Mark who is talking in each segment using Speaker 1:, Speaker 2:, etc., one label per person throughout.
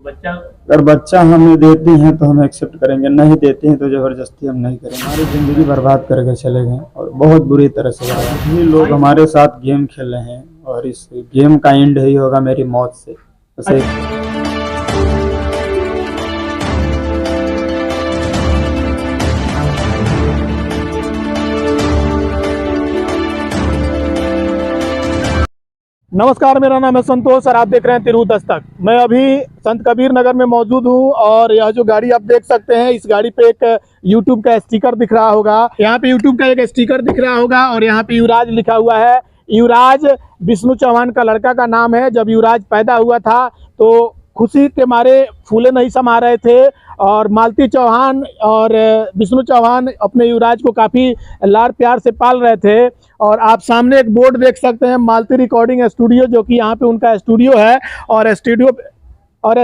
Speaker 1: बच्चा
Speaker 2: अगर बच्चा हमें देती हैं तो हम एक्सेप्ट करेंगे, नहीं देती हैं तो ज़बरदस्ती हम नहीं करेंगे। हमारी ज़िंदगी बर्बाद करके चले गए और बहुत बुरी तरह से बर्बाद। ये लोग हमारे साथ गेम खेल रहे हैं और इस गेम का एंड ही होगा मेरी मौत से। बस एक
Speaker 1: नमस्कार, मेरा नाम है संतोष और आप देख रहे हैं तिरहुत दस्तक। मैं अभी संत कबीर नगर में मौजूद हूं और यह जो गाड़ी आप देख सकते हैं, इस गाड़ी पे एक यूट्यूब का स्टिकर दिख रहा होगा। यहाँ पे यूट्यूब का एक स्टिकर दिख रहा होगा और यहाँ पे युवराज लिखा हुआ है। युवराज विष्णु चौहान का लड़का का नाम है। जब युवराज पैदा हुआ था तो खुशी के मारे फूले नहीं समा रहे थे और मालती चौहान और विष्णु चौहान अपने युवराज को काफ़ी लाड़ प्यार से पाल रहे थे। और आप सामने एक बोर्ड देख सकते हैं, मालती रिकॉर्डिंग स्टूडियो, जो कि यहाँ पे उनका स्टूडियो है और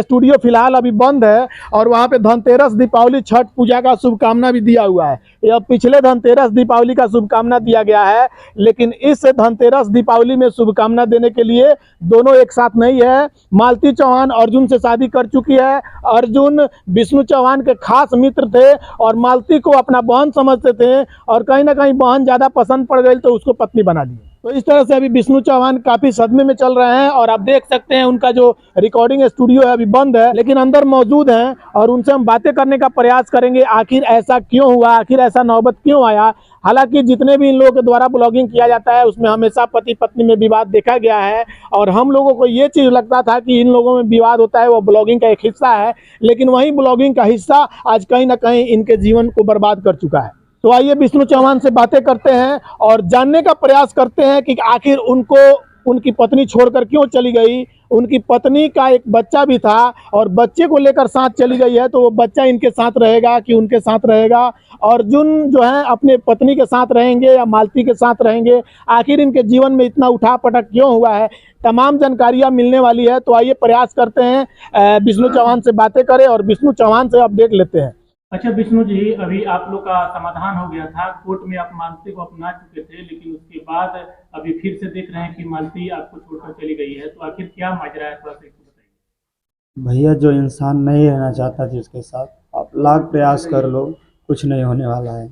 Speaker 1: स्टूडियो फिलहाल अभी बंद है। और वहाँ पे धनतेरस, दीपावली, छठ पूजा का शुभकामना भी दिया हुआ है। यह पिछले धनतेरस दीपावली का शुभकामना दिया गया है, लेकिन इस धनतेरस दीपावली में शुभकामना देने के लिए दोनों एक साथ नहीं है। मालती चौहान अर्जुन से शादी कर चुकी है। अर्जुन विष्णु चौहान के खास मित्र थे और मालती को अपना बहन समझते थे और कहीं ना कहीं बहन ज़्यादा पसंद पड़ गई तो उसको पत्नी बना दी। तो इस तरह से अभी विष्णु चौहान काफ़ी सदमे में चल रहे हैं और आप देख सकते हैं उनका जो रिकॉर्डिंग स्टूडियो है अभी बंद है, लेकिन अंदर मौजूद हैं और उनसे हम बातें करने का प्रयास करेंगे। आखिर ऐसा क्यों हुआ, आखिर ऐसा नौबत क्यों आया। हालांकि जितने भी इन लोगों के द्वारा ब्लॉगिंग किया जाता है उसमें हमेशा पति पत्नी में विवाद देखा गया है और हम लोगों को ये चीज़ लगता था कि इन लोगों में विवाद होता है वो ब्लॉगिंग का एक हिस्सा है, लेकिन वही ब्लॉगिंग का हिस्सा आज कहीं ना कहीं इनके जीवन को बर्बाद कर चुका है। तो आइए विष्णु चौहान से बातें करते हैं और जानने का प्रयास करते हैं कि आखिर उनको उनकी पत्नी छोड़कर क्यों चली गई। उनकी पत्नी का एक बच्चा भी था और बच्चे को लेकर साथ चली गई है, तो वो बच्चा इनके साथ रहेगा कि उनके साथ रहेगा। अर्जुन जो है अपने पत्नी के साथ रहेंगे या मालती के साथ रहेंगे, आखिर इनके जीवन में इतना उठा पटक क्यों हुआ है, तमाम जानकारियाँ मिलने वाली है। तो आइए प्रयास करते हैं विष्णु चौहान से बातें करें और विष्णु चौहान से अपडेट लेते हैं। अच्छा विष्णु जी, अभी आप लोग का समाधान हो गया था, कोर्ट में आप मालती को अपना चुके थे, लेकिन उसके बाद अभी फिर से देख रहे हैं कि मालती आपको छोड़कर चली गई है, तो आखिर क्या माजरा है, थोड़ा सा बताइए।
Speaker 2: भैया, जो इंसान नहीं रहना चाहता जिसके साथ आप लाख प्रयास कर लो कुछ नहीं होने वाला है।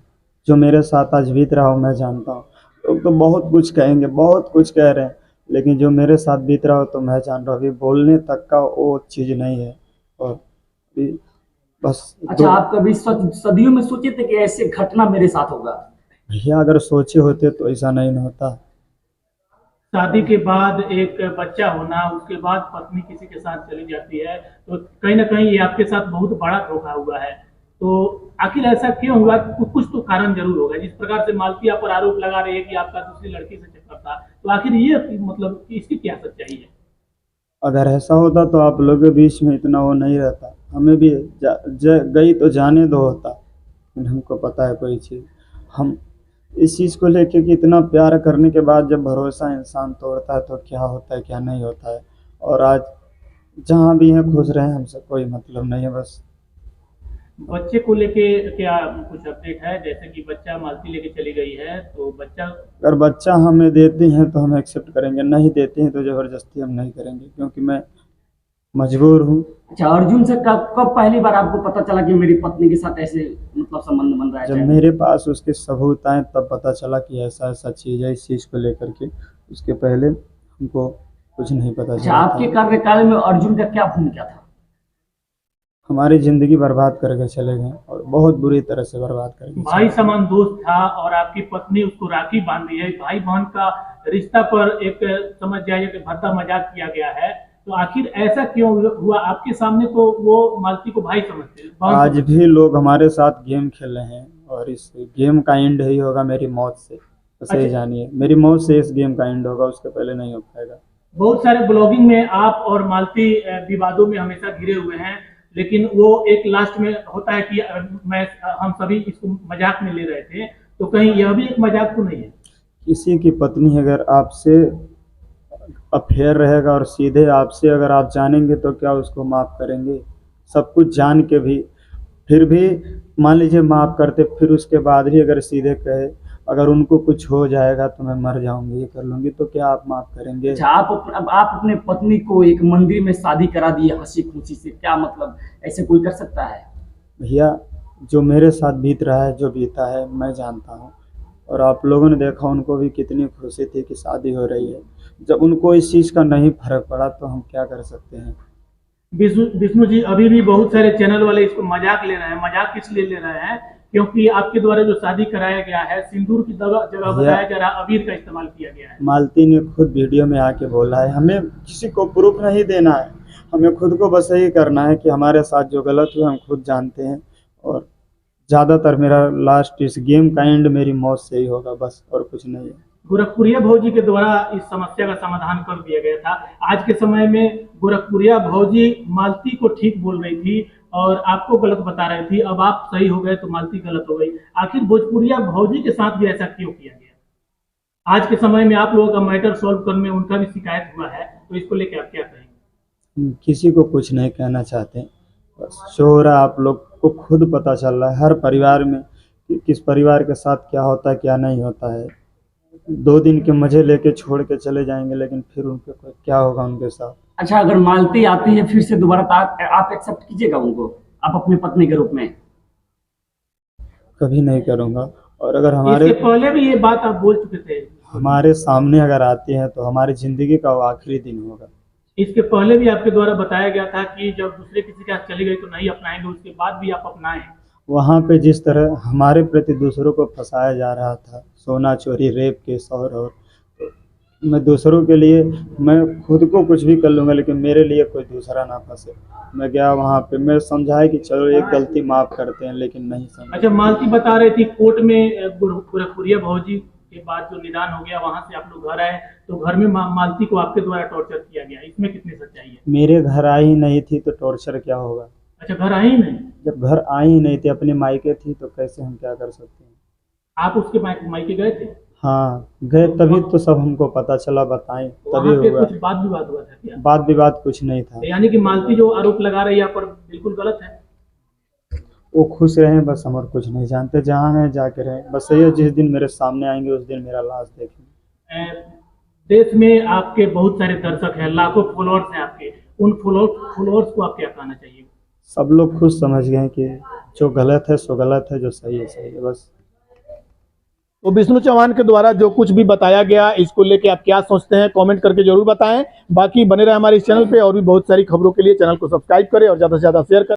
Speaker 2: जो मेरे साथ आज बीत रहा हूँ मैं जानता हूँ। लोग तो बहुत कुछ कहेंगे, बहुत कुछ कह रहे हैं, लेकिन जो मेरे साथ बीत रहा हो तो मैं जान रहा हूँ। अभी बोलने तक का वो चीज़ नहीं है। और बस
Speaker 3: अच्छा, आप कभी सदियों में सोचे थे कि ऐसे घटना मेरे साथ होगा?
Speaker 2: भैया, अगर सोचे होते तो ऐसा नहीं होता।
Speaker 1: शादी के बाद एक बच्चा होना, उसके बाद पत्नी किसी के साथ चली जाती है, तो कहीं ना कहीं ये आपके साथ बहुत बड़ा धोखा हुआ है। तो आखिर ऐसा क्यों हुआ? कुछ तो कारण जरूर होगा। जिस प्रकार से मालती आप पर आरोप लगा रही है कि आपका दूसरी लड़की से चक्कर था, तो आखिर ये मतलब इसकी क्या सच्चाई है?
Speaker 2: अगर ऐसा होता तो आप लोगों के बीच में इतना वो नहीं रहता। हमें भी गई तो जाने दो होता, लेकिन हमको पता है कोई चीज़। हम इस चीज़ को लेके कि इतना प्यार करने के बाद जब भरोसा इंसान तोड़ता है तो क्या होता है क्या नहीं होता है। और आज जहाँ भी हैं खुश रहें, हमसे कोई मतलब नहीं है। बस
Speaker 1: बच्चे को लेके क्या कुछ अपडेट है? जैसे कि बच्चा मालती लेके चली गई है, तो बच्चा
Speaker 2: अगर बच्चा हमें देती हैं तो हम एक्सेप्ट करेंगे, नहीं देती हैं तो ज़बरदस्ती हम नहीं करेंगे, क्योंकि मैं मजबूर हूँ।
Speaker 3: अच्छा, अर्जुन से कब पहली बार आपको पता चला कि मेरी पत्नी के साथ ऐसे मतलब संबंध बन रहा है?
Speaker 2: जब मेरे पास उसके सबूत आए तब पता चला कि ऐसा ऐसा चीज़ है। इस चीज़ को लेकर के उसके पहले हमको कुछ नहीं पता
Speaker 3: अच्छा,
Speaker 2: चला
Speaker 3: आपके
Speaker 2: था।
Speaker 3: कार्यकाल में अर्जुन का क्या भूमिका था?
Speaker 2: हमारी ज़िंदगी बर्बाद करके चले गए और बहुत बुरी तरह से बर्बाद करके।
Speaker 1: भाई समान दोस्त था और आपकी पत्नी उसको राखी बांध दी है। भाई बहन का रिश्ता पर एक समझ जाइए कि भद्दा मजाक किया गया है। तो आखिर ऐसा क्यों हुआ? आपके सामने तो वो मालती को भाई समझते हैं।
Speaker 2: आज भी लोग हमारे साथ गेम खेल रहे हैं और इस गेम का एंड ही होगा मेरी मौत से। बस यही जानिए, मेरी मौत से इस गेम का एंड होगा, उसके पहले नहीं हो पाएगा।
Speaker 1: बहुत सारे ब्लॉगिंग में आप और मालती विवादों में हमेशा घिरे हुए हैं, लेकिन वो एक लास्ट में होता है कि हम सभी इसको मजाक में ले रहे थे, तो कहीं यह भी एक मजाक तो नहीं है?
Speaker 2: किसी की पत्नी अगर आपसे अफेयर रहेगा और सीधे आपसे अगर आप जानेंगे तो क्या उसको माफ़ करेंगे? सब कुछ जान के भी फिर भी मान लीजिए माफ़ करते, फिर उसके बाद भी अगर सीधे कहे अगर उनको कुछ हो जाएगा तो मैं मर जाऊंगी, ये कर लूंगी, तो क्या आप माफ करेंगे?
Speaker 3: अच्छा, अब आप अपने पत्नी को एक मंदिर में शादी करा दिए हंसी खुशी से, क्या मतलब ऐसे कोई कर सकता है?
Speaker 2: भैया, जो मेरे साथ बीत रहा है, जो बीता है, मैं जानता हूँ। और आप लोगों ने देखा उनको भी कितनी खुशी थी कि शादी हो रही है। जब उनको इस चीज़ का नहीं फर्क पड़ा तो हम क्या कर सकते हैं?
Speaker 1: विष्णु जी, अभी भी बहुत सारे चैनल वाले इसको मजाक ले रहे हैं। मजाक किस लिए ले रहे हैं? क्योंकि आपके द्वारा जो शादी कराया गया है, सिंदूर की जगह बताया जा रहा है अबीर का इस्तेमाल किया गया है।
Speaker 2: मालती ने खुद वीडियो में आके बोला है, हमें किसी को प्रूफ नहीं देना है, हमें खुद को बस यही करना है कि हमारे साथ जो गलत हुआ हम खुद जानते हैं। और ज़्यादातर मेरा लास्ट इस गेम का एंड मेरी मौत से ही होगा, बस और कुछ नहीं है।
Speaker 1: गोरखपुरिया भौजी के द्वारा इस समस्या का समाधान कर दिया गया था। आज के समय में गोरखपुरिया भौजी मालती को ठीक बोल रही थी और आपको गलत बता रही थी। अब आप सही हो गए तो मालती गलत हो गई। आखिर भोजपुरिया भौजी के साथ भी ऐसा क्यों किया गया? आज के समय में आप लोगों का मैटर सॉल्व करने में उनका भी शिकायत हुआ है, तो इसको लेकर आप क्या कहेंगे?
Speaker 2: किसी को कुछ नहीं कहना चाहते, बस जो हो रहा है आप लोग को खुद पता चल रहा है। हर परिवार में कि किस परिवार के साथ क्या होता है क्या नहीं होता है। 2 दिन के मजे लेके छोड़ के चले जाएंगे, लेकिन फिर उनके क्या होगा उनके साथ?
Speaker 3: अच्छा, अगर मालती आती है फिर से दोबारा, तो आप एक्सेप्ट कीजिएगा उनको, आप अपनी पत्नी के रूप में?
Speaker 2: कभी नहीं करूँगा। और अगर
Speaker 1: इसके पहले भी ये बात आप बोल चुके थे।
Speaker 2: हमारे सामने अगर आती हैं तो हमारी ज़िंदगी का वो आखिरी दिन होगा।
Speaker 1: इसके पहले भी आपके द्वारा बताया गया था कि जब दूसरे किसी के साथ चली गई तो नहीं अपनाएंगे, उसके बाद भी आप अपनाएं।
Speaker 2: वहाँ पे जिस तरह हमारे प्रति दूसरों को फंसाया जा रहा था, सोना चोरी, रेप केस और तो मैं दूसरों के लिए, मैं खुद को कुछ भी कर लूँगा, लेकिन मेरे लिए कोई दूसरा ना फंसे। मैं गया वहाँ पे, मैं समझाया कि चलो एक गलती माफ़ करते हैं, लेकिन नहीं समझा।
Speaker 1: अच्छा, मालती बता रही थी कोर्ट में गोरखपुरिया भौजी के बाद जो निदान हो गया, वहां से आप लोग घर आए तो घर में मालती को आपके द्वारा टॉर्चर किया गया। इसमें कितनी सच्चाई है?
Speaker 2: मेरे घर आई ही नहीं थी तो टॉर्चर क्या होगा?
Speaker 1: अच्छा, घर आई ही नहीं?
Speaker 2: जब घर आई ही नहीं थी, अपने मायके थी, तो कैसे हम क्या कर सकते हैं?
Speaker 1: आप उसके मायके गए थे?
Speaker 2: हाँ गए, तभी तो सब हमको पता चला, बताएं तभी
Speaker 1: वहाँ पे
Speaker 2: हुआ।
Speaker 1: कुछ वाद विवाद हुआ था क्या?
Speaker 2: बात विवाद कुछ नहीं था।
Speaker 1: यानी कि मालती जो आरोप लगा रही है यहाँ पर बिल्कुल गलत है।
Speaker 2: वो खुश रहें बस, हम और कुछ नहीं जानते, जहाँ हैं जाके रहें बस। ये जिस दिन मेरे सामने आएंगे उस दिन मेरा लाश देखेंगे।
Speaker 1: देश में आपके बहुत सारे दर्शक हैं, लाखों फॉलोअर्स हैं आपके। उन फॉलोअर्स को आप क्या कहना चाहिए?
Speaker 2: सब लोग खुद समझ गए कि जो गलत है सो गलत है, जो सही है बस।
Speaker 1: तो विष्णु चौहान के द्वारा जो कुछ भी बताया गया, इसको लेके आप क्या सोचते हैं कमेंट करके जरूर बताएं। बाकी बने रहे हमारे इस चैनल पे, और भी बहुत सारी खबरों के लिए चैनल को सब्सक्राइब करें और ज़्यादा से ज़्यादा शेयर करें।